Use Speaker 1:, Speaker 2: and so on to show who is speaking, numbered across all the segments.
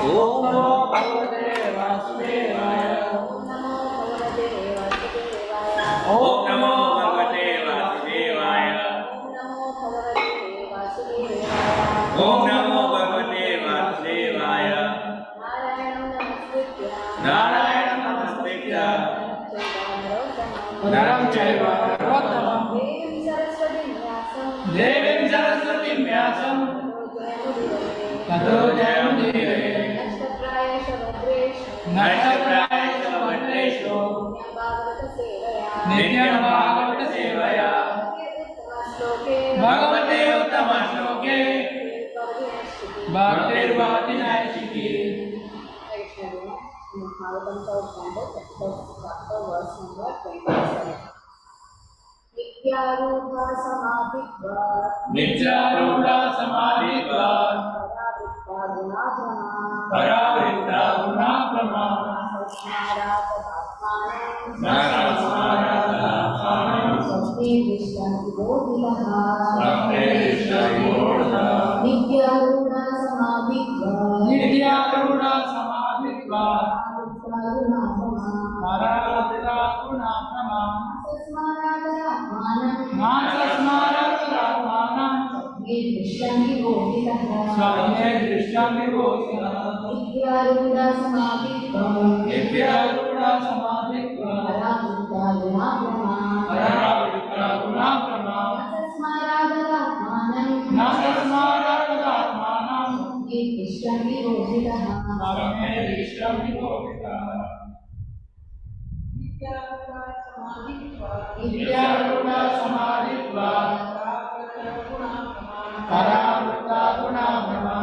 Speaker 1: ओम नमो भगवते वासुदेवाय। ओम नमो भगवते वासुदेवाय। ओम नमो भगवते वासुदेवाय। नारायणं नमस्कृत्य नरं चैव नरोत्तमं देवीं सरस्वतीं व्यासं ततो जयमुदीरये। नक्षत्रायश भद्रेषु नित्यं भागवत सेवया भगवते उत्तम श्लोके भक्तिर्भवति नैष्ठिकी।
Speaker 2: नित्यारूढ़ा
Speaker 1: समाधित्वा परावृत्ता गुणाभ्रमा
Speaker 2: नित्यारूढ़ा समाधित्वा
Speaker 1: परावृत्ता गुणाभ्रमा स्वप्ने दृष्टं विभूषितः
Speaker 2: नित्यारूढ़ा समाधित्वा
Speaker 1: परावृत्ता गुणाभ्रमा न तस्मादात्मानं स्वप्ने दृष्टं विभूषितः नित्यारूढ़ा समाधित्वा परावृत्ता गुणाभ्रमा न तस्मादात्मानं स्वप्ने दृष्टं विभूषितः
Speaker 3: नित्यारूढ़ा समाधित्वा परावृत्ता गुणाभ्रमा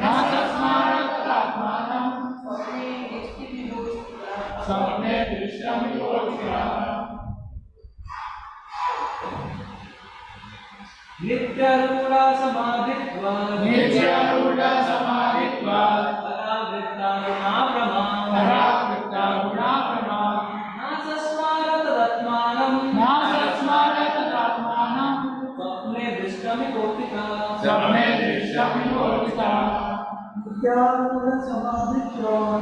Speaker 3: न तस्मादात्मानं स्वप्ने दृष्टं विभूषितः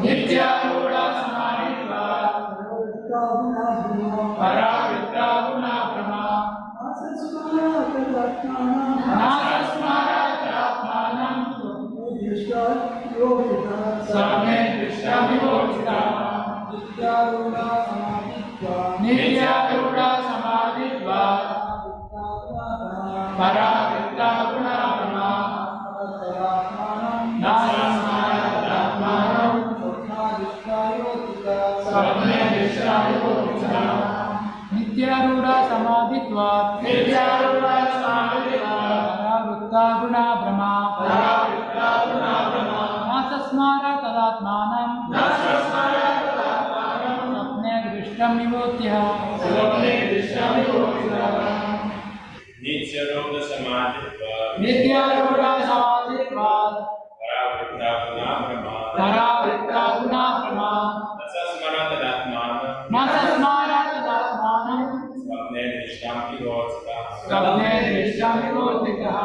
Speaker 1: नित्यारूढ़ा समाधित्वा परावृत्ता गुणाभ्रमा न तस्मादात्मानं स्वप्ने दृष्टं विभूषितः नित्यारूढ़ा समाधित्वा परावृत्ता गुणाभ्रमा न तस्मादात्मानं स्वप्ने दृष्टं विभूषितः नित्यारूढ़ा समाधित्वा परावृत्ता गुणाभ्रमा न तस्मादात्मानं स्वप्ने दृष्टं विभूषितः
Speaker 4: नित्यारूढ़ा समाधित्वा परावृत्ता गुणाभ्रमा न
Speaker 1: तस्मादात्मानं
Speaker 4: स्वप्ने दृष्टं विभूषितः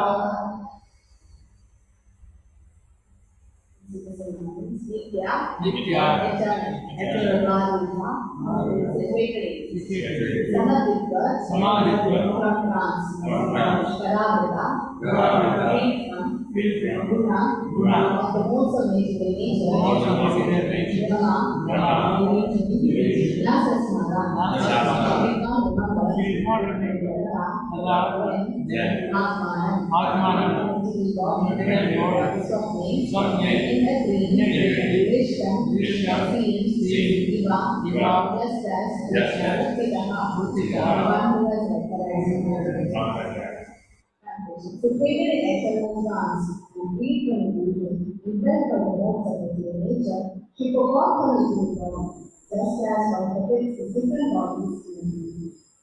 Speaker 2: Situated in excellent trance and free from illusion, impressed by the modes of material nature, she forgot her original form, just as one forgets the different bodies in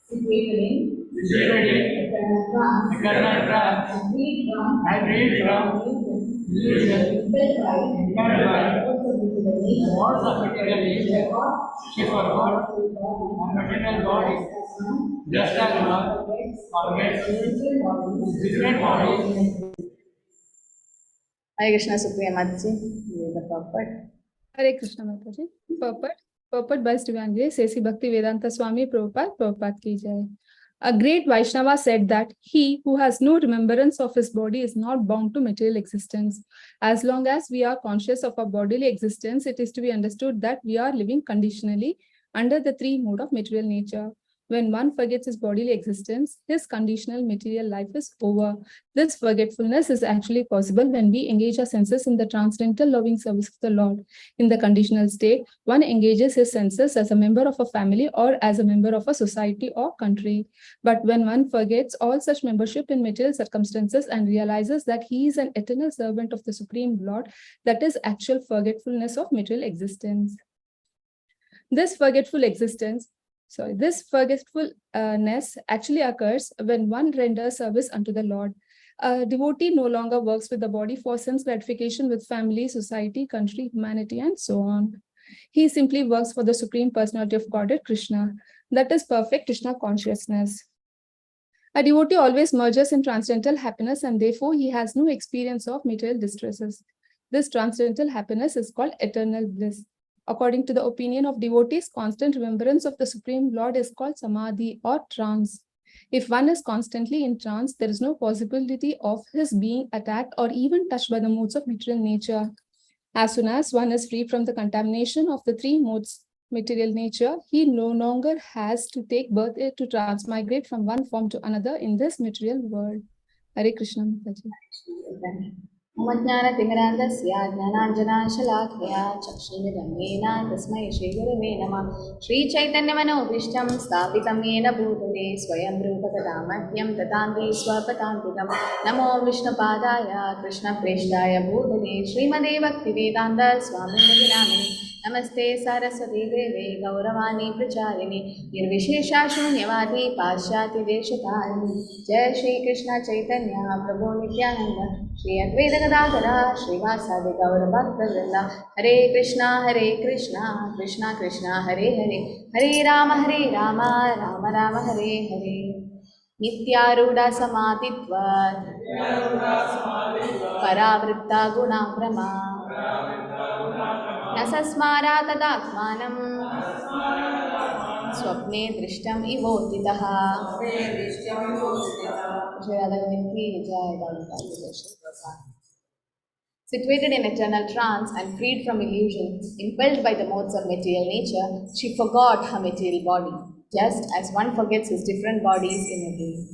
Speaker 2: situated in eternal trance, and freed from illusion, impelled by modes of material nature, she forgot her
Speaker 1: material body, just as one forgets different bodies.
Speaker 2: Hare Krishna, Supriya Mataji. The purport.
Speaker 5: Hare Krishna Mataji. Purport by Srivanjali Sesi Bhakti Vedanta Swami Prabhupada ki jai. A great Vaishnava said that he who has no remembrance of his body is not bound to material existence. As long as we are conscious of our bodily existence, it is to be understood that we are living conditionally under the three modes of material nature. When one forgets his bodily existence, his conditional material life is over. This forgetfulness is actually possible when we engage our senses in the transcendental loving service of the Lord. In the conditional state, one engages his senses as a member of a family or as a member of a society or country. But when one forgets all such membership in material circumstances and realizes that he is an eternal servant of the Supreme Lord, that is actual forgetfulness of material existence. This forgetfulness actually occurs when one renders service unto the Lord. A devotee no longer works with the body for sense gratification with family, society, country, humanity, and so on. He simply works for the Supreme Personality of Godhead, Krishna. That is perfect Krishna consciousness. A devotee always merges in transcendental happiness, and therefore he has no experience of material distresses. This transcendental happiness is called eternal bliss. According to the opinion of devotees, constant remembrance of the Supreme Lord is called samadhi or trance. If one is constantly in trance, there is no possibility of his being attacked or even touched by the modes of material nature. As soon as one is free from the contamination of the three modes material nature, he no longer has to take birth to transmigrate from one form to another in this material world. Hare Krishna Mataji.
Speaker 2: Mujnana-timirandasya jnananjana-shalakaya chakshuramiramena tasmai Shri-Gurave Namah. Shri Chaitanya-Manobhishtam sthapitam yena bhutale swayam rupa-kadamahyam tatangi swapatantikam. Namo Vishnu-padaya Krishna-preshtaya bhutale Srimade Bhakti-Vedanta Swami-Namini. Namaste Saraswati Deve Gauravani Pracharini Nirvishesha Shunyavadi Paschati Deshatharini. Jai Shri Krishna Chaitanya Prabhu Nityananda Shri Advaita Gadadhara Srivasadi Gaura Bhakta-vrinda. Hare Krishna Krishna Krishna Hare Hare Hare Rama Rama Rama Hare Hare. Nityaruda Samadhitva Paravritta Gunabrahma Nasasmara Tadatmanam Swapne Drishtam Ivotitaha. Situated in eternal trance and freed from illusion, impelled by the modes of material nature, she forgot her material body, just as one forgets his different bodies in a dream.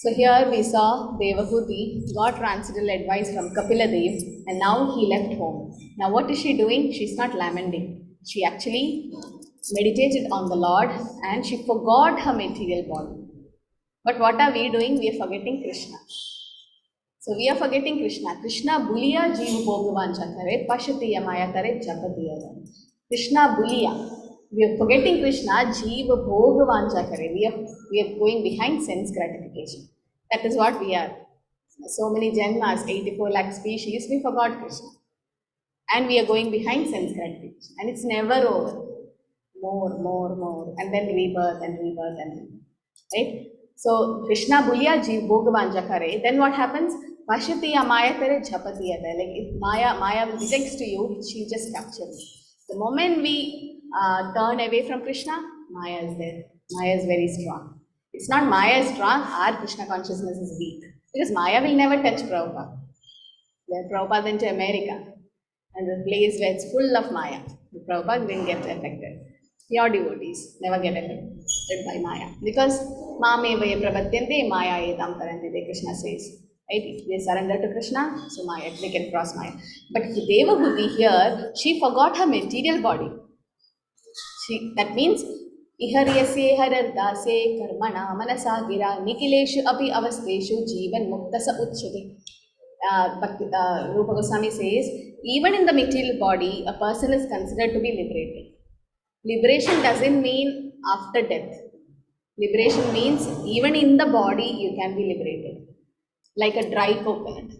Speaker 2: So here we saw Devahuti got transcendental advice from Kapila Dev, and now he left home. Now what is she doing? She's not lamenting. She actually meditated on the Lord and she forgot her material body. But what are we doing? We are forgetting Krishna. So we are forgetting Krishna. Krishna buliya jeev bhogvancha kare pashati yamaya kare japati yada. Krishna buliya. We are forgetting Krishna jeev bhogvancha kare. We are going behind sense gratification. That is what we are. So many janmas, 84 lakh species, we forgot Krishna. And we are going behind sense gratification. And it's never over. More. And then rebirth and rebirth and rebirth. Right? So Krishna Bulya Jeev Bhogavanja Kare. Then what happens? Pashati Amaya Kare Jhapati Yada. Like if Maya rejects to you, she just captures. The moment we turn away from Krishna, Maya is there. Maya is very strong. It's not Maya is strong, our Krishna consciousness is weak. Because Maya will never touch Prabhupada. Prabhupada went to America and the place where it's full of Maya. The Prabhupada didn't get affected. Pure devotees never get affected by Maya. Because Mame Vaya Prabhatyante Maya Etam Parantite, Krishna says. Right? If they surrender to Krishna, so Maya, they can cross Maya. But Devahuti here, she forgot her material body. That means Iharyase harardase karmana manasa gira nikileshu api avasteshu jivan muktasa uchyate. Rupa Goswami says, even in the material body, a person is considered to be liberated. Liberation doesn't mean after death. Liberation means even in the body you can be liberated. Like a dry coconut.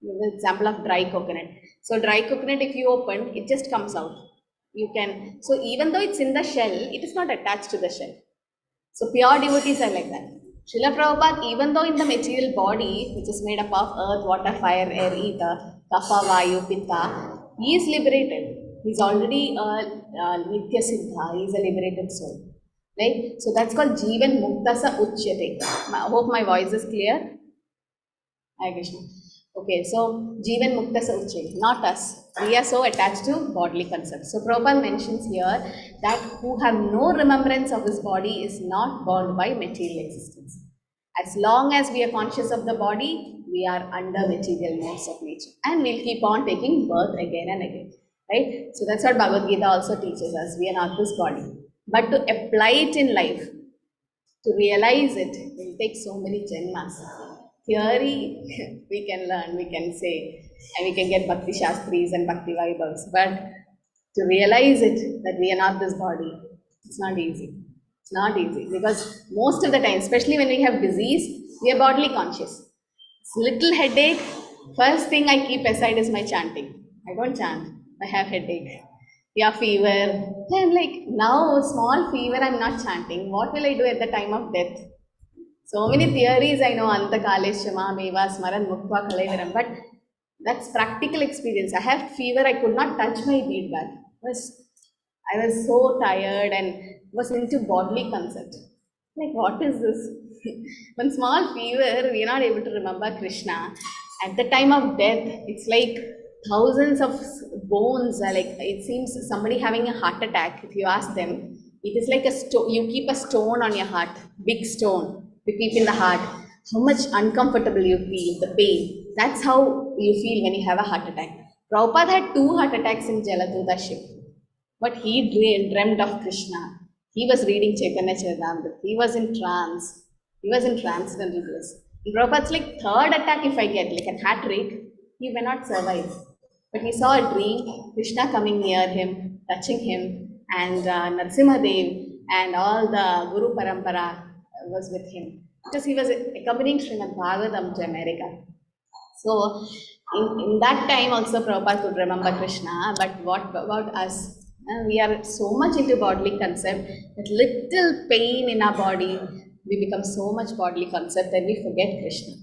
Speaker 2: The example of dry coconut. So dry coconut, if you open, it just comes out. You can, so even though it's in the shell, it is not attached to the shell. So pure devotees are like that. Srila Prabhupada, even though in the material body, which is made up of earth, water, fire, air, ether, kapha, vayu, pitta, he is liberated. He is already a Nitya Siddha, he is a liberated soul. Right? So that's called Jivan Muktasa Uchyate. I hope my voice is clear. Hare Krishna. Okay, so Jivan Muktasa Uchyate, not us. We are so attached to bodily concepts. So Prabhupada mentions here that who have no remembrance of his body is not bound by material existence. As long as we are conscious of the body, we are under material modes of nature. And we'll keep on taking birth again and again. Right? So that's what Bhagavad Gita also teaches us. We are not this body. But to apply it in life, to realize it, will take so many janmas. Theory, we can learn, we can say, and we can get Bhakti Shastris and Bhakti Vaibhavs. But to realize it, that we are not this body, it's not easy. It's not easy because most of the time, especially when we have disease, we are bodily conscious. Little headache, first thing I keep aside is my chanting. I don't chant, I have headache. Yeah, fever. I'm like, now small fever, I'm not chanting. What will I do at the time of death? So many theories I know, Anta Kaleshama, Meva, Smaran, Muktva, Kalaivaram, but that's practical experience. I have fever, I could not touch my bead bag. I was so tired and was into bodily concept. Like, what is this? One small fever, we are not able to remember Krishna. At the time of death, it's like thousands of bones are like, it seems somebody having a heart attack. If you ask them, it is like a stone. You keep a stone on your heart, big stone. You keep in the heart. How much uncomfortable you feel, the pain. That's how you feel when you have a heart attack. Prabhupada had 2 heart attacks in Jaladuta ship, but he dreamt of Krishna. He was reading Chaitanya Charitamrita. He was in trance. He was in transcendental bliss. In Prabhupada's like 3rd attack, if I get like a hat trick, he may not survive. But he saw a dream, Krishna coming near him, touching him, and Narasimhadev and all the Guru Parampara was with him. Because he was accompanying Srimad Bhagavatam to America. So in that time also Prabhupada could remember Krishna, but what about us? We are so much into bodily concept that little pain in our body, we become so much bodily concept that we forget Krishna.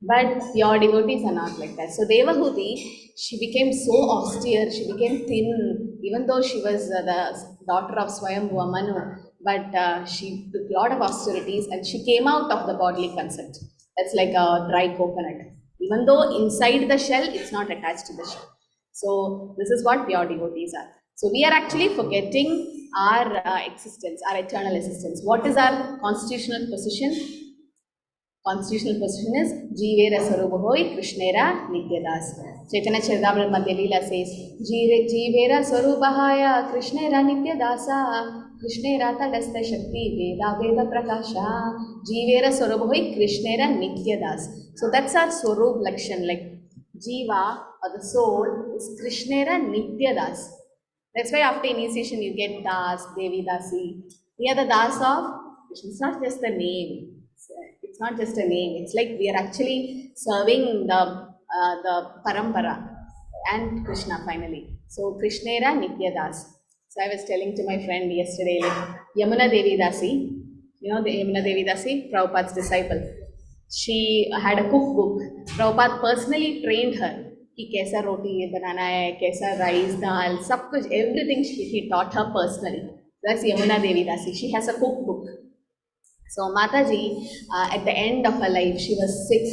Speaker 2: But pure devotees are not like that. So Devahuti, she became so austere, she became thin, even though she was the daughter of Swayambhuva Manu, but she took a lot of austerities and she came out of the bodily concept. That's like a dry coconut. Even though inside the shell, it's not attached to the shell. So this is what pure devotees are. So we are actually forgetting our existence, our eternal existence. What is our constitutional position? Constitutional position is Jivera Sarubhoi Krishnera Nityadas. Chaitanya Charitamrita Madhya Leela says, Jivera Sarubhaya Krishnera Nityadasa Krishnera Tadastha Shakti Veda Veda Prakasha Jivera Sarubhoi Krishnera Nityadas. So that's our Swarup Lakshan, like Jiva or the soul is Krishnera Nityadas. That's why after initiation you get Das, Devi Dasi. We are the Das of Krishna. It's not just the name. It's not just a name. It's like we are actually serving the parampara and Krishna finally. So Krishnera Nityadas. So I was telling to my friend yesterday, like Yamuna Devi Dasi, you know the Yamuna Devi Dasi, Prabhupada's disciple. She had a cookbook. Prabhupada personally trained her. कि कैसा रोटी बनाना है, कैसा rice, dal, सब कुछ, everything he taught her personally. That's Yamuna Devi Dasi. She has a cookbook. So Mataji, at the end of her life, she was sick.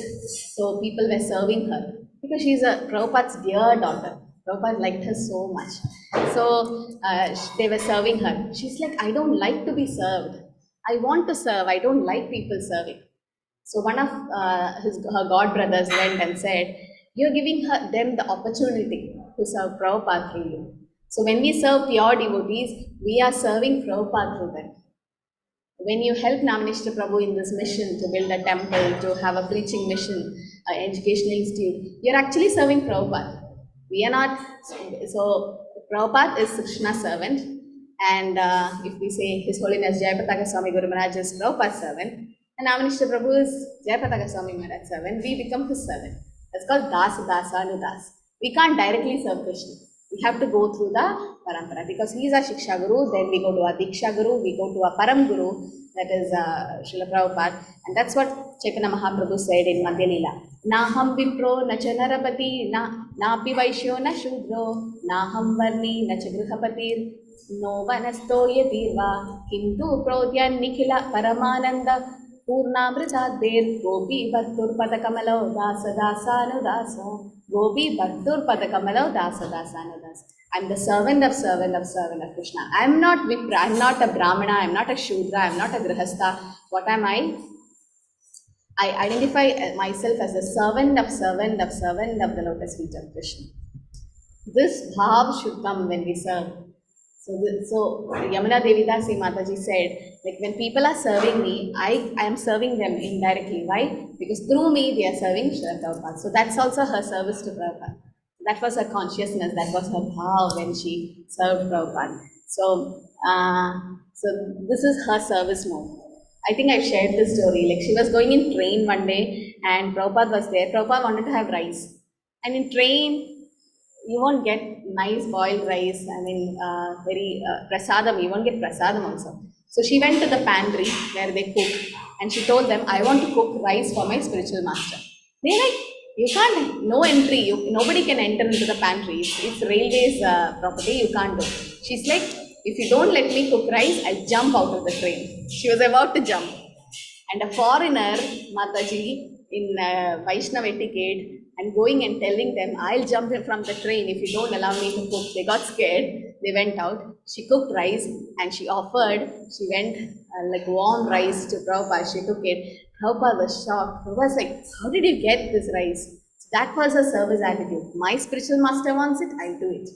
Speaker 2: So people were serving her because she's a Prabhupada's dear daughter. Prabhupada liked her so much. So they were serving her. She's like, I don't like to be served. I want to serve. I don't like people serving. So one of her god brothers went and said, you're giving them the opportunity to serve Prabhupada through you. So when we serve pure devotees, we are serving Prabhupada through them. When you help Namanishta Prabhu in this mission to build a temple, to have a preaching mission, an educational institute, you're actually serving Prabhupada. We are not, so Prabhupada is Krishna's servant, and if we say His Holiness Jayapataka Swami Guru Maharaj is Prabhupada's servant, and Namanishta Prabhu is Jayapataka Swami Maharaj's servant, we become his servant. That's called Das Dasa Anudas. We can't directly serve Krishna. We have to go through the parampara because he is our Shiksha Guru, then we go to our Diksha Guru, we go to our Param Guru, that is Srila Prabhupada. And that's what Chaitanya Mahaprabhu said in Madhya Leela. Naham vipro na cha narapati napi vaishyo na shudro naham varni na cha grihapatir no vanasto yadirva kintu prodyan nikhila paramananda purnamritadir gopi bhattur padakamalo dasa dasanudasa gopi bhattur padakamalo dasa dasanudasa. I'm the servant of Krishna. I'm not Vipra, I'm not a Brahmana, I'm not a Shudra, I'm not a Grihastha. What am I? I identify myself as the servant of the lotus feet of Krishna. This bhav should come when we serve. So Yamuna Devidasi Mataji said, like when people are serving me, I am serving them indirectly. Why? Because through me they are serving Srila Prabhupada. So that's also her service to Prabhupada. That was her consciousness, that was her bhav when she served Prabhupada. So this is her service mode. I think I've shared this story. Like she was going in train one day and Prabhupada was there. Prabhupada wanted to have rice. And in train, you won't get nice boiled rice. I mean, very prasadam. You won't get prasadam also. So she went to the pantry where they cook and she told them, I want to cook rice for my spiritual master. They're like, you can't, no entry, nobody can enter into the pantry. It's railways property, you can't do. She's like, if you don't let me cook rice, I'll jump out of the train. She was about to jump. And a foreigner, Mataji, in Vaishnava etiquette, and going and telling them, I'll jump in from the train if you don't allow me to cook. They got scared, they went out. She cooked rice and she offered, she went like warm rice to Prabhupada, she took it. Prabhupada was shocked. Prabhupada was like, how did you get this rice? So that was her service attitude. My spiritual master wants it, I'll do it.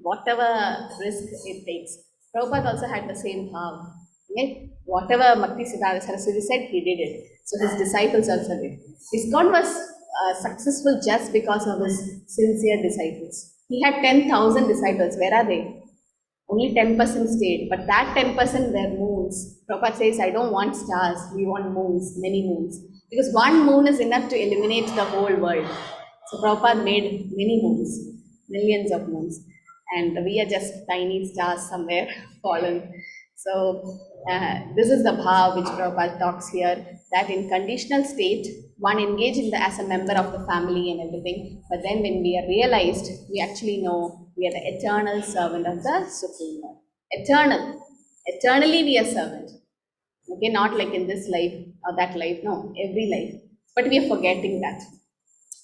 Speaker 2: Whatever risk it takes. Prabhupada also had the same bhav. Right? Whatever Bhakti Siddhanta Saraswati said, he did it. So his disciples also did. ISKCON was successful just because of his sincere disciples. He had 10,000 disciples. Where are they? Only 10% stayed. But that 10% were moons. Prabhupada says, I don't want stars. We want moons, many moons. Because one moon is enough to illuminate the whole world. So Prabhupada made many moons, millions of moons. And we are just tiny stars somewhere fallen. So this is the bhav which Prabhupada talks here, that in conditional state, one engaged in as a member of the family and everything, but then when we are realized, we actually know we are the eternal servant of the Supreme Lord. Eternally we are servant. Okay, not like in this life or that life, no, every life. But we are forgetting that.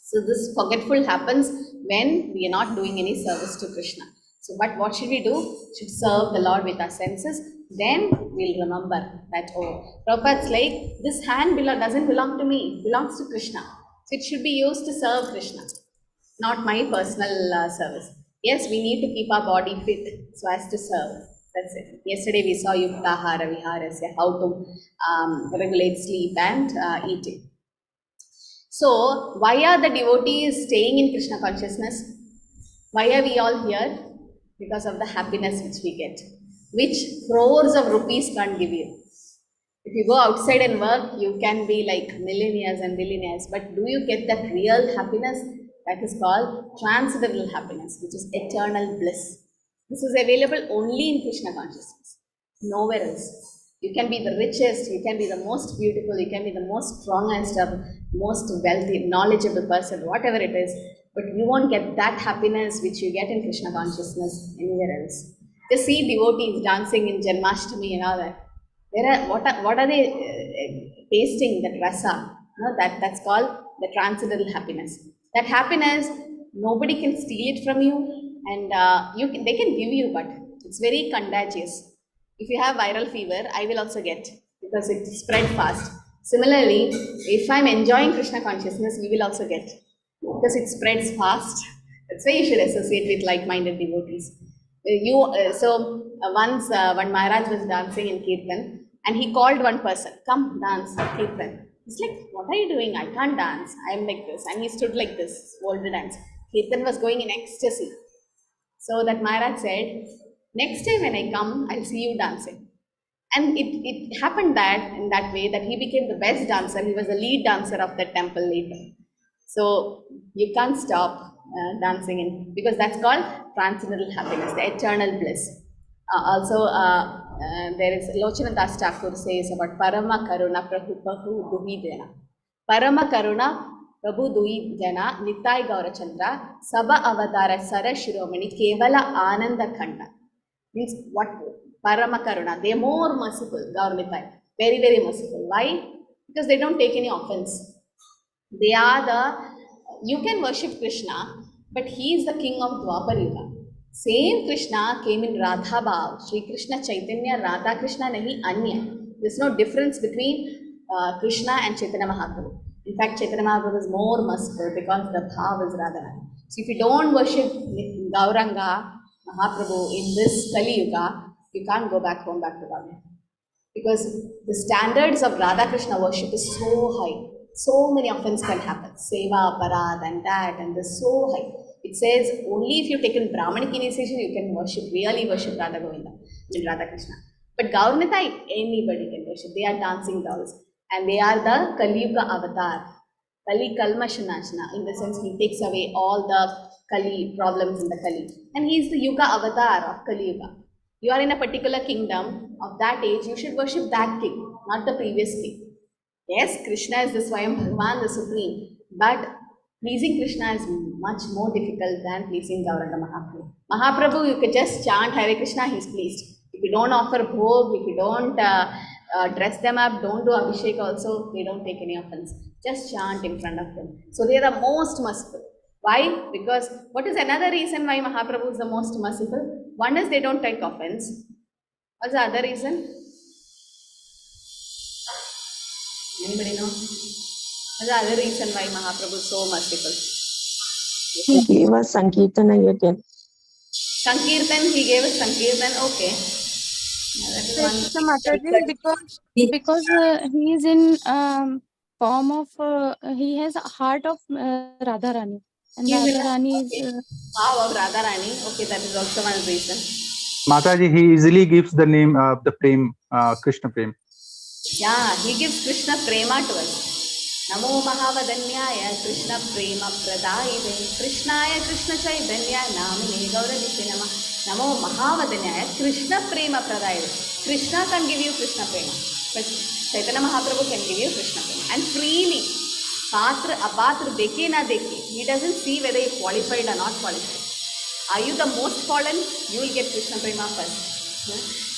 Speaker 2: So this forgetful happens when we are not doing any service to Krishna. So, but what should we do? Should serve the Lord with our senses. Then we'll remember that, oh, Prabhupada's like, this hand doesn't belong to me, it belongs to Krishna. So it should be used to serve Krishna, not my personal service. Yes, we need to keep our body fit so as to serve. That's it. Yesterday we saw Yuktahara Viharasya, how to regulate sleep and eating. So, why are the devotees staying in Krishna consciousness? Why are we all here? Because of the happiness which we get, which crores of rupees can't give you. If you go outside and work, you can be like millionaires and billionaires, but do you get that real happiness? That is called transcendental happiness, which is eternal bliss. This is available only in Krishna consciousness, nowhere else. You can be the richest, you can be the most beautiful, you can be the most strongest, most wealthy, knowledgeable person, whatever it is, but you won't get that happiness which you get in Krishna consciousness anywhere else. Just see devotees dancing in Janmashtami and all that. What are they tasting? That rasa, that's called the transcendental happiness. That happiness, nobody can steal it from you, and they can give you, but it's very contagious. If you have viral fever, I will also get, because it spread fast. Similarly, if I'm enjoying Krishna consciousness, you will also get, because it spreads fast. That's why you should associate with like-minded devotees. Once one Maharaj was dancing in Kirtan, and he called one person, come dance Kirtan. He's like, what are you doing? I can't dance. I'm like this. And he stood like this, whole dance. Kirtan was going in ecstasy. So that Maharaj said, next time when I come, I'll see you dancing. And it happened that in that way that he became the best dancer. He was the lead dancer of the temple later. So you can't stop dancing because that's called transcendental happiness, the eternal bliss. there is Lochanadas Thakur says about Parama Karuna Prabhu Duhi Jana. Parama Karuna Prabhu Duhi Jana Nitai Gaurachandra Sabha Avatara Sara Shiromani Kevala Ananda Khanda. Means what? Parama Karuna. They are more merciful, Gaur Nitai. Very, very merciful. Why? Because they don't take any offense. They are you can worship Krishna, but he is the king of Dwapar Yuga. Same Krishna came in Radha Bhav. Shri Krishna Chaitanya, Radha Krishna nahi anya. There's no difference between Krishna and Chaitanya Mahaprabhu. In fact, Chaitanya Mahaprabhu is more merciful because the Bhav is Radharani. So if you don't worship Gauranga Mahaprabhu in this Kali Yuga, you can't go back home, back to Radha. Because the standards of Radha Krishna worship is so high. So many offenses can happen. Seva, Parad, and that, and this so high. It says only if you've taken Brahmanic initiation, you can worship, really worship Radha Govinda, Radha Krishna. But Gaurnitai, anybody can worship. They are dancing dolls. And they are the Kali Yuga avatar. Kali Kalmashanashana. In the sense, he takes away all the Kali problems in the Kali. And he is the Yuga avatar of Kali Yuga. You are in a particular kingdom of that age, you should worship that king, not the previous king. Yes, Krishna is the Swayam Bhagavan, the Supreme, but pleasing Krishna is much more difficult than pleasing Gauranga Mahaprabhu. Mahaprabhu, you could just chant Hare Krishna, he's pleased. If you don't offer bhog, if you don't dress them up, don't do Abhishek also, they don't take any offense. Just chant in front of them. So they are the most merciful. Why? Because what is another reason why Mahaprabhu is the most merciful? One is they don't take offense. What's the other reason? Anybody know? What's the other reason why Mahaprabhu is so merciful?
Speaker 6: He gave us Sankirtan again.
Speaker 2: Sankirtan, he gave us Sankirtan, okay.
Speaker 5: Krishna Mataji, because he is in form of, he has a heart of Radharani. And Radharani is...
Speaker 2: Power of Radharani, okay, that is also one reason.
Speaker 7: Mataji, he easily gives the name the Prem, Krishna Prem.
Speaker 2: Yeah, he gives Krishna Prema to us. Namo Mahavadanyaya Krishna Prema Pradayide Krishnaya Krishna Chaitanya Namine Gauradishe Nama. Namo Mahavadanyaya Krishna Prema Pradayide. Krishna can give you Krishna Prema, but Chaitanya Mahaprabhu can give you Krishna Prema. And freely, Patra, Apatra, Deke na Deke. He doesn't see whether you qualified or not qualified. Are you the most fallen? You will get Krishna Prema first.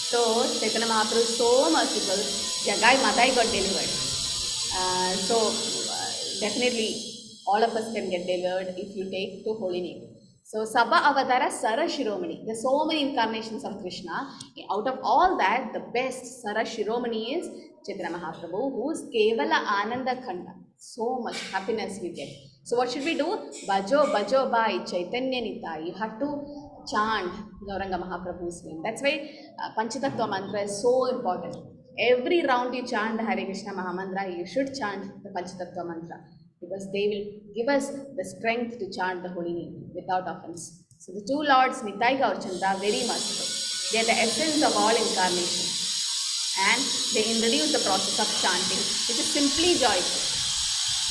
Speaker 2: So, Chaitanya Mahaprabhu is so merciful. Jagai Matai got delivered. Definitely all of us can get delivered if you take to holy name. So, Sabha Avatara Sara Shiromani. There are so many incarnations of Krishna. Out of all that, the best Sara Shiromani is Chaitanya Mahaprabhu, who is Kevala Ananda Khanda. So much happiness you get. So, what should we do? Bajo, Bajo, Bai, Chaitanya Nitai. You have to chant Gauranga Mahaprabhu's name. That's why Panchatattva mantra is so important. Every round you chant the Hare Krishna Mahamantra, you should chant the Panchatattva mantra, because they will give us the strength to chant the holy name without offense. So the two lords, Nitai Gaurachandra, very merciful. They are the essence of all incarnation. And they introduce the process of chanting, which is simply joyful.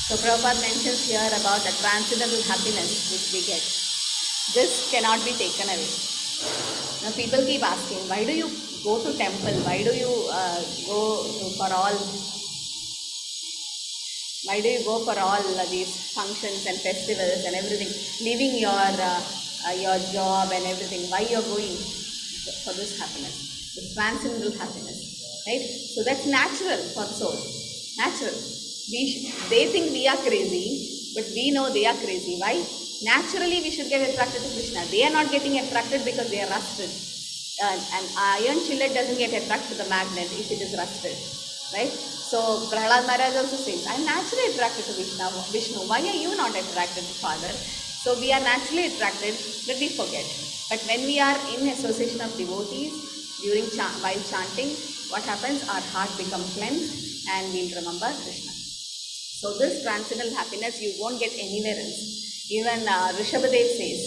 Speaker 2: So Prabhupada mentions here about the transcendental happiness which we get. This cannot be taken away. Now people keep asking, why do you go to temple? Why do you go for all these functions and festivals and everything, leaving your job and everything? Why you're going? For this happiness, this transcendental happiness, right? So that's natural for soul. Natural. They think we are crazy, but we know they are crazy. Why? Naturally, we should get attracted to Krishna. They are not getting attracted because they are rusted. An iron chillet doesn't get attracted to the magnet if it is rusted, right? So Prahlad Maharaj also says, I am naturally attracted to Vishnu. Why are you not attracted to Father? So we are naturally attracted, but we forget. But when we are in association of devotees, while chanting, what happens? Our heart becomes cleansed and we'll remember Krishna. So this transcendental happiness you won't get anywhere else. Even Rishabhadev says,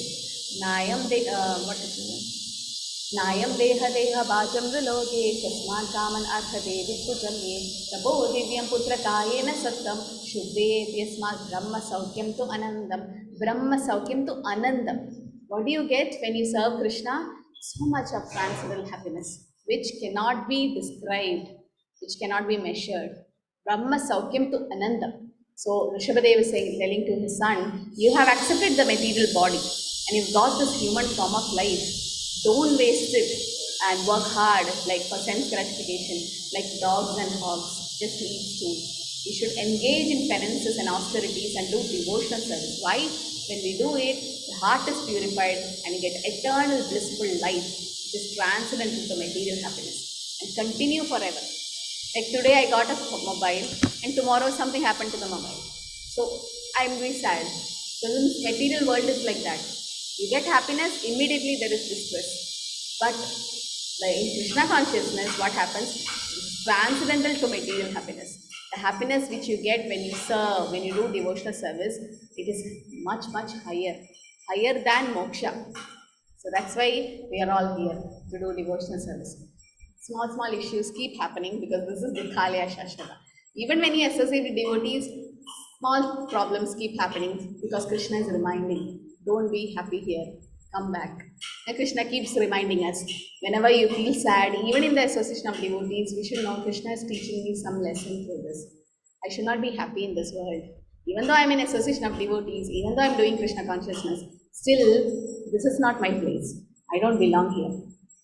Speaker 2: Nayam deha deha bhajam viloke kasman kaman arthade vippujam ye tabo divyam putra kayena sattam shuddhe yasmat brahma saukyam tu anandam. What do you get when you serve Krishna? So much of transcendental happiness.
Speaker 8: which cannot be described, which cannot be measured. Brahma Saukyam to Ananda. So Rishabhadev is saying, telling to his son, you have accepted the material body and you've got this human form of life. Don't waste it and work hard like for sense gratification, like dogs and hogs, just to eat stool. We should engage in penances and austerities and do devotional service. Why? When we do it, the heart is purified and you get eternal blissful life, which is transcendental to material happiness and continue forever. Like today I got a mobile and tomorrow something happened to the mobile. So I'm very sad. So the material world is like that. You get happiness, immediately there is distress. But in Krishna consciousness, what happens? It's transcendental to material happiness. The happiness which you get when you serve, when you do devotional service, it is much, much higher than moksha. So that's why we are all here to do devotional service. Small issues keep happening because this is Dikhalaya Shashtaka. Even when you associate with devotees, small problems keep happening because Krishna is reminding, don't be happy here, come back. And Krishna keeps reminding us, whenever you feel sad, even in the association of devotees, we should know Krishna is teaching me some lesson through this. I should not be happy in this world. Even though I'm in association of devotees, even though I'm doing Krishna consciousness, still, this is not my place. I don't belong here.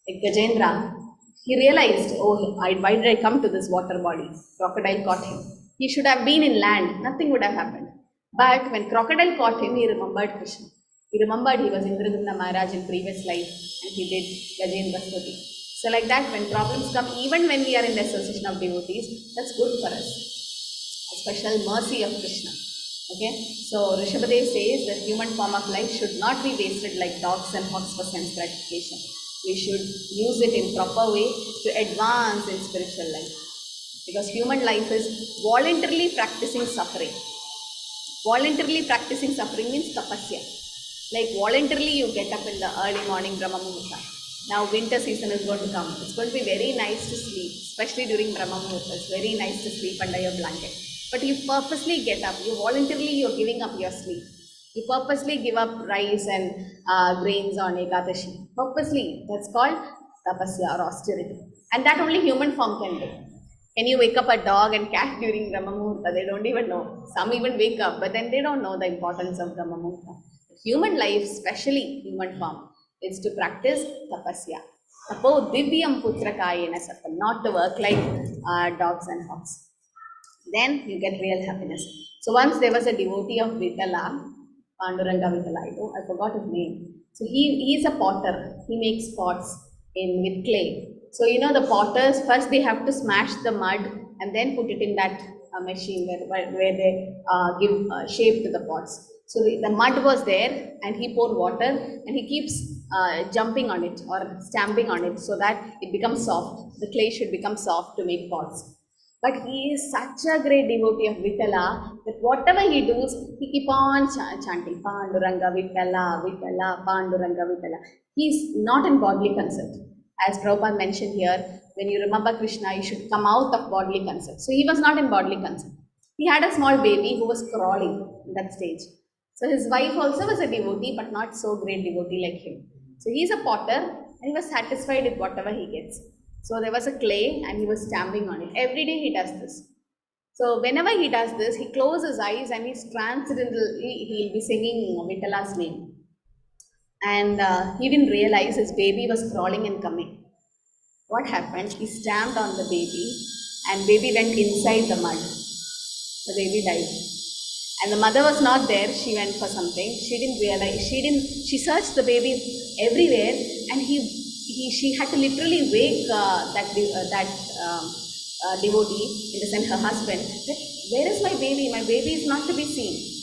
Speaker 8: Like Gajendra, he realized, why did I come to this water body? Crocodile caught him. He should have been in land. Nothing would have happened. But when crocodile caught him, he remembered Krishna. He remembered he was Indragupta Maharaj in previous life and he did Gajendra Stuti. So like that, when problems come, even when we are in the association of devotees, that's good for us. A special mercy of Krishna. Okay? So Rishabhadev says that human form of life should not be wasted like dogs and hogs for sense gratification. We should use it in proper way to advance in spiritual life. Because human life is voluntarily practicing suffering. Voluntarily practicing suffering means tapasya. Like voluntarily you get up in the early morning Brahma Muhurta. Now winter season is going to come. It's going to be very nice to sleep, especially during Brahma Muhurta. It's very nice to sleep under your blanket. But you purposely get up. You voluntarily you're giving up your sleep. You purposely give up rice and grains on Ekadashi. Purposely. That's called tapasya or austerity. And that only human form can do. When you wake up a dog and cat during Brahma Muhurta, they don't even know. Some even wake up, but then they don't know the importance of Brahma Muhurta. Human life, especially human form, is to practice tapasya. Tapo divyam putrakayena satam, not to work like dogs and hogs. Then you get real happiness. So once there was a devotee of Vitala, Panduranga Vitala, I forgot his name. So he is a potter. He makes pots with clay. So the potters, first they have to smash the mud and then put it in that machine where they give shape to the pots. So the mud was there and he poured water and he keeps jumping on it or stamping on it so that it becomes soft. The clay should become soft to make pots. But he is such a great devotee of Vitala that whatever he does, he keep on chanting Panduranga Vitala, Vitala, Panduranga Vitala. He is not in bodily concept. As Prabhupada mentioned here, when you remember Krishna, you should come out of bodily concept. So he was not in bodily concept. He had a small baby who was crawling in that stage. So his wife also was a devotee, but not so great devotee like him. So he is a potter and he was satisfied with whatever he gets. So there was a clay and he was stamping on it. Every day he does this. So whenever he does this, he closes his eyes and he's transcendental. He'll be singing Vitala's name. And he didn't realize his baby was crawling and coming. What happened? He stamped on the baby and baby went inside the mud. The baby died. And the mother was not there. She went for something. She didn't realize. She searched the baby everywhere and she had to literally wake that devotee, in the sense her husband, that, where is my baby? My baby is not to be seen.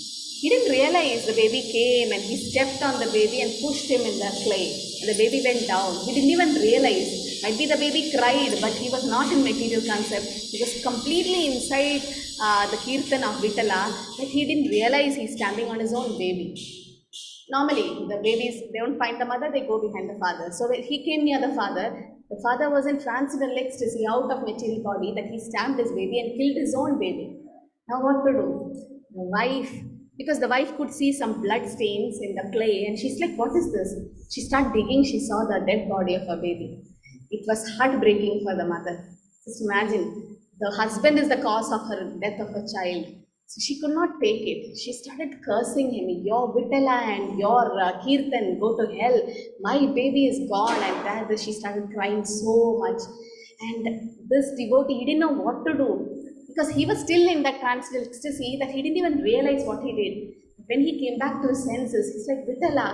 Speaker 8: He didn't realize the baby came and he stepped on the baby and pushed him in the clay. And the baby went down. He didn't even realize. Might be the baby cried, but he was not in material concept. He was completely inside the kirtan of Vitala that he didn't realize he's standing on his own baby. Normally, the babies, they don't find the mother, they go behind the father. So when he came near the father was in transcendental ecstasy out of material body that he stamped his baby and killed his own baby. Now what to do? The wife, because the wife could see some blood stains in the clay and she's like, what is this? She started digging, she saw the dead body of her baby. It was heartbreaking for the mother. Just imagine, the husband is the cause of her death of a child. So she could not take it. She started cursing him. Your Vitala and your Kirtan, go to hell. My baby is gone. And that she started crying so much. And this devotee, he didn't know what to do. Because he was still in that transcendental ecstasy that he didn't even realize what he did. When he came back to his senses, he's like, Vitala,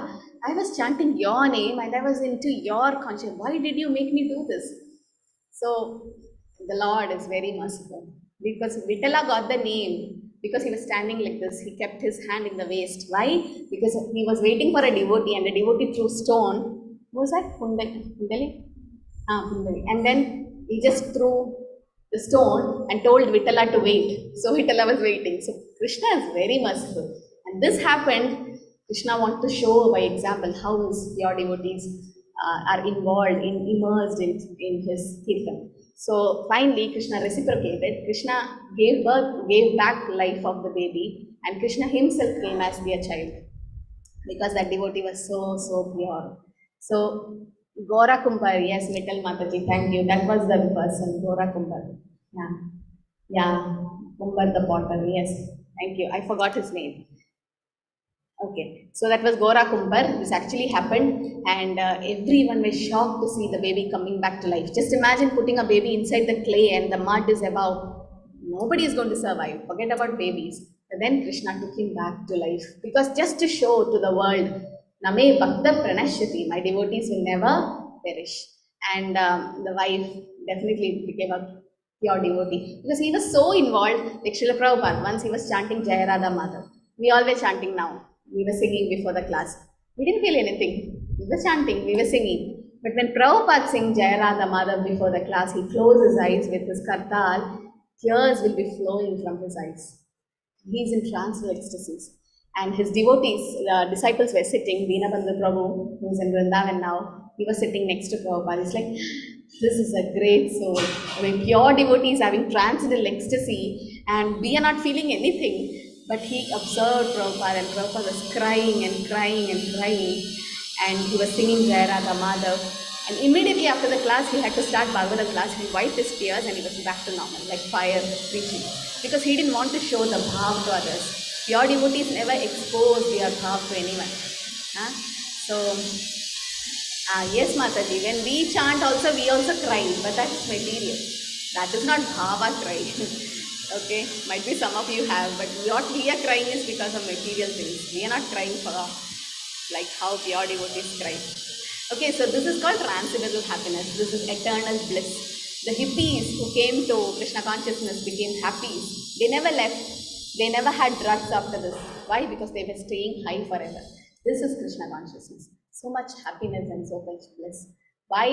Speaker 8: I was chanting your name and I was into your conscience. Why did you make me do this? So the Lord is very merciful. Because Vitala got the name because he was standing like this. He kept his hand in the waist. Why? Because he was waiting for a devotee and the devotee threw stone. What was that? Kundali? Kundali. And then he just threw the stone and told Vitala to wait. So Vitala was waiting. So Krishna is very merciful. And this happened, Krishna wanted to show by example how his pure devotees are involved, immersed in his kirtan. So finally Krishna reciprocated. Krishna gave back life of the baby, and Krishna himself came as their child because that devotee was so pure. So Gora Kumbhar, yes, Mittal Mataji, thank you. That was the person, Gora Kumbhar. Yeah, Kumbhar the potter, yes, thank you. I forgot his name. Okay, so that was Gora Kumbhar. This actually happened, and everyone was shocked to see the baby coming back to life. Just imagine putting a baby inside the clay and the mud is above. Nobody is going to survive. Forget about babies. But then Krishna took him back to life because just to show to the world, Name Bhakta Pranashyati, my devotees will never perish. And the wife definitely became a pure devotee because he was so involved. Like Srila Prabhupada, once he was chanting Jaya Radha Madhav. We all were chanting now. We were singing before the class. We didn't feel anything. We were chanting, we were singing. But when Prabhupada sings Jaya Radha Madhav before the class, he closed his eyes with his kartal. Tears will be flowing from his eyes. He is in transcendental ecstasies. And his devotees, the disciples were sitting. Dinabandhu Prabhu, who is in Vrindavan now, he was sitting next to Prabhupada. He's like, this is a great soul. I mean, pure devotees having transcendental ecstasy, and we are not feeling anything. But he observed Prabhupada, and Prabhupada was crying and crying and crying. And he was singing Jaya Radha Madhav. And immediately after the class, he had to start Bhagavatam class. He wiped his tears and he was back to normal, like fire preaching. Because he didn't want to show the bhav to others. Pure devotees never expose their bhav to anyone. Yes, Mataji, when we chant also, we also cry, but that's material. That is not bhava cry. Okay, might be some of you have, but what we are crying is because of material things. We are not crying for like how pure devotees cry. Okay, so this is called transcendental happiness. This is eternal bliss. The hippies who came to Krishna consciousness became happy. They never left. They never had drugs after this. Why? Because they were staying high forever. This is Krishna consciousness. So much happiness and so much bliss. Why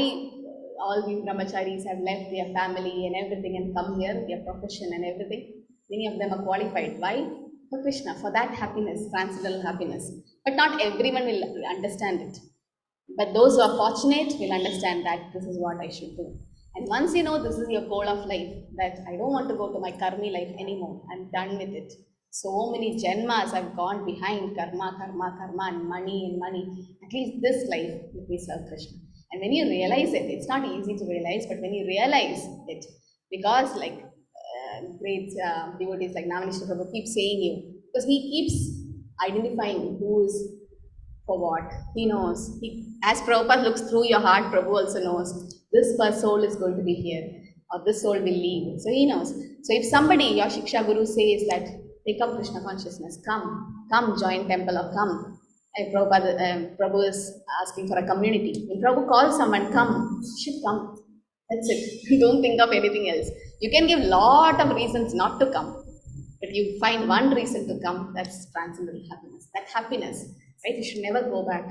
Speaker 8: all these brahmacharis have left their family and everything and come here, their profession and everything. Many of them are qualified. Why? For Krishna, for that happiness, transcendental happiness. But not everyone will understand it. But those who are fortunate will understand that this is what I should do. And once you know this is your goal of life, that I don't want to go to my karmi life anymore, I'm done with it. So many janmas have gone behind karma, and money. At least this life, let me serve Krishna. And when you realize it, it's not easy to realize, but when you realize it, because like great devotees like Navanishra Prabhu keep saying you, because he keeps identifying who is for what. He knows. As Prabhupada looks through your heart, Prabhu also knows this soul is going to be here or this soul will leave. So he knows. So if somebody, your Shiksha Guru says that, take up Krishna consciousness, come join temple or come. And Prabhu is asking for a community. When Prabhu calls someone, come, you should come. That's it. Don't think of anything else. You can give lot of reasons not to come. But you find one reason to come, that's transcendental happiness. That happiness, right? You should never go back.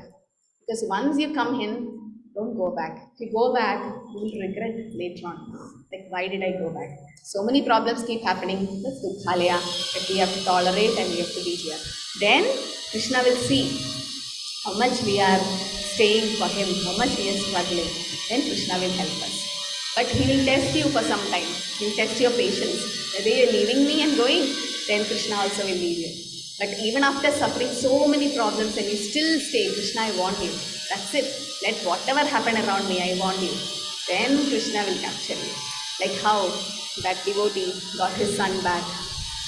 Speaker 8: Because once you come in, don't go back. If you go back, you will regret later on. Like, why did I go back? So many problems keep happening. That's dukhalaya, that we have to tolerate and we have to be here. Then Krishna will see how much we are staying for him, how much we are struggling. Then Krishna will help us. But he will test you for some time. He will test your patience. Whether you are leaving me and going, then Krishna also will leave you. But even after suffering so many problems and you still stay, Krishna, I want you. That's it. Let whatever happen around me, I want you. then Krishna will capture you. Like how that devotee got his son back.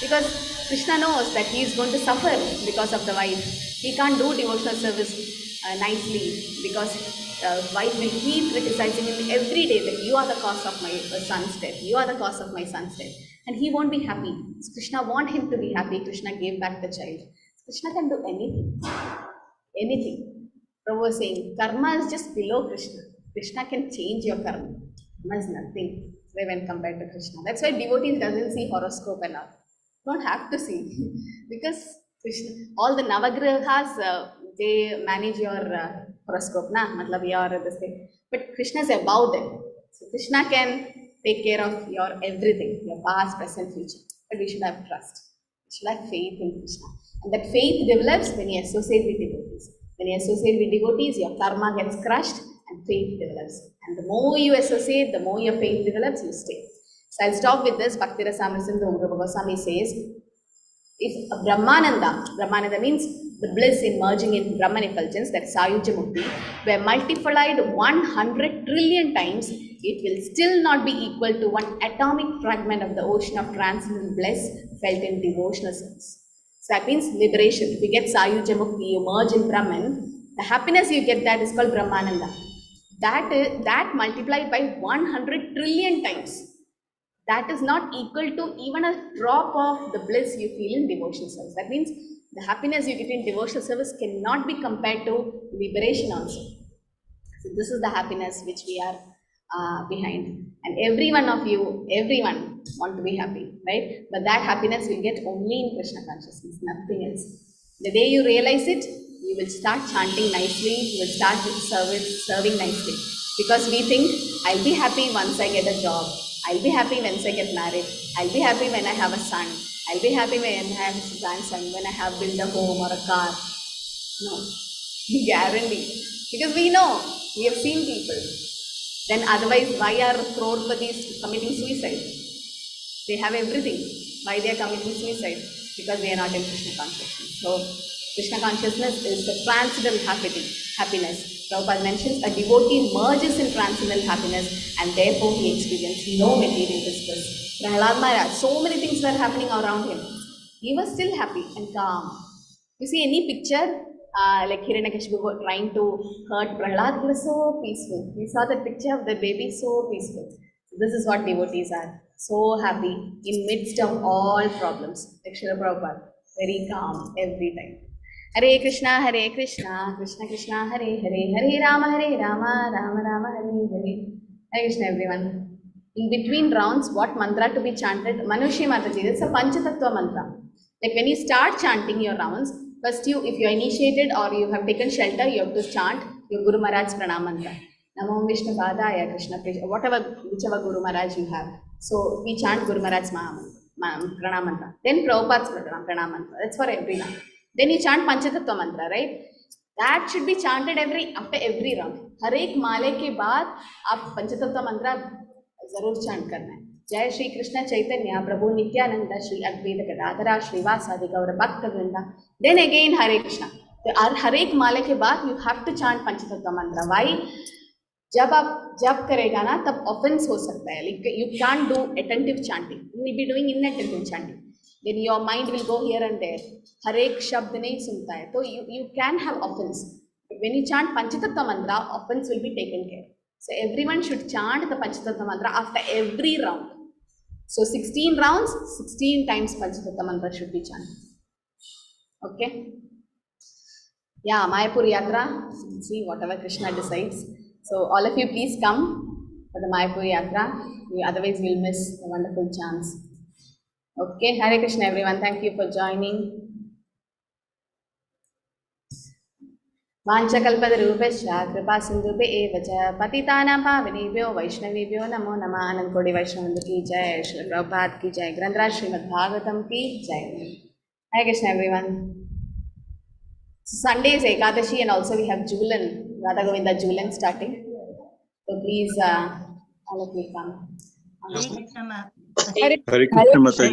Speaker 8: Because Krishna knows that he is going to suffer because of the wife. He can't do devotional service nicely because wife will keep criticizing him every day that you are the cause of my son's death. You are the cause of my son's death. And he won't be happy. So Krishna wants him to be happy. Krishna gave back the child. Krishna can do anything. Anything. Prabhu was saying, karma is just below Krishna. Krishna can change your karma. Karma is nothing when compared to Krishna. That's why devotees doesn't see horoscope and all. Don't have to see. Because Krishna, all the Navagrahas, they manage your horoscope, na? Matlab your this thing. But Krishna is above them. So Krishna can take care of your everything, your past, present, future. But we should have trust. We should have faith in Krishna. And that faith develops when you associate with devotees. When you associate with devotees, your karma gets crushed and faith develops. And the more you associate, the more your faith develops, you stay. So I'll stop with this. Bhakti Rasamrita Rupa Goswami says, if Brahmananda means the bliss in merging in Brahman effulgence, that Sayuja Mukti, were multiplied 100 trillion times, it will still not be equal to one atomic fragment of the ocean of transcendental bliss felt in devotional service. So that means liberation. If you get Sayuja Mukti, you merge in Brahman, the happiness you get that is called Brahmananda. That multiplied by 100 trillion times. That is not equal to even a drop of the bliss you feel in devotional service. That means the happiness you get in devotional service cannot be compared to liberation also. So this is the happiness which we are behind. And every one of you, everyone want to be happy, right? But that happiness will get only in Krishna consciousness, nothing else. The day you realize it, you will start chanting nicely, you will start serving nicely. Because we think, I'll be happy once I get a job. I'll be happy once I get married. I'll be happy when I have a son. I'll be happy when I have a grandson, when I have built a home or a car. No, guarantee. Because we know, we have seen people. Then otherwise, why are crorepathi's committing suicide? They have everything. Why they are committing suicide? Because they are not in Krishna consciousness. So, Krishna consciousness is the transcendental happiness. Prabhupada mentions a devotee merges in transcendental happiness and therefore he experiences no material distress. Prahlad Maharaj, so many things were happening around him. He was still happy and calm. You see any picture like Hiranyakashipu trying to hurt Prahlad, he was so peaceful. We saw that picture of the baby, so peaceful. This is what devotees are. So happy in midst of all problems. Like Srila Prabhupada, very calm every time. Hare Krishna, Krishna Krishna, Hare Hare, Hare Rama, Rama Rama, Hare Hare. Hare Krishna, everyone. In between rounds, what mantra to be chanted? Manushi Mataji, it's a Panchatattva mantra. Like when you start chanting your rounds, first if you are initiated or you have taken shelter, you have to chant your Guru Maharaj's Pranam mantra. Namo Vishnu Padaya Krishna Krishna, whichever Guru Maharaj you have. So we chant Guru Maharaj's Pranam mantra. Then Prabhupada's Pranam mantra. That's for everyone. Then you chant Panchatattva mantra, right? That should be chanted after every round. हर एक माले के बाद आप पंचतत्व मंत्र जरूर chant करना है. जय श्री कृष्ण चैतन्य प्रभु नित्यानंद श्री अद्वैत गदाधर श्रीवासादि गौर भक्त वृंदा. Then again हरे कृष्णा. तो हर एक माले के बाद you have to chant पंचतत्व मंत्र. Why? जब आप जप करेगा ना तब offense हो सकता है. Like you can't do attentive chanting. You will be doing inattentive chanting. Then your mind will go here and there. हर एक शब्द नहीं सुनता है. तो you can have offense. But when you chant Panchatattva mantra, offense will be taken care. So everyone should chant the Panchatattva mantra after every round. So 16 rounds, 16 times Panchatattva mantra should be chanted. Okay? Yeah, Mayapur Yatra. See, whatever Krishna decides. So all of you please come for the Mayapur Yatra. Otherwise we'll miss the wonderful chance. Okay, Hare Krishna everyone. Thank you for joining. वाञ्छकल्पतरुभ्यश्च कृपासिन्धुभ्य एव च पतितानां पावनेभ्यो वैष्णवेभ्यो नमो नमः. अनंत कोटि वैष्णव की जय. श्री प्रभुपाद की जय. ग्रंथराज श्रीमद् भागवतम की जय. Hare Krishna everyone. Sunday is Ekadashi and also we have Julan, Radha Govinda Julan starting. So please all of you come.
Speaker 1: Hare Krishna.
Speaker 7: Hare Krishna Mataji.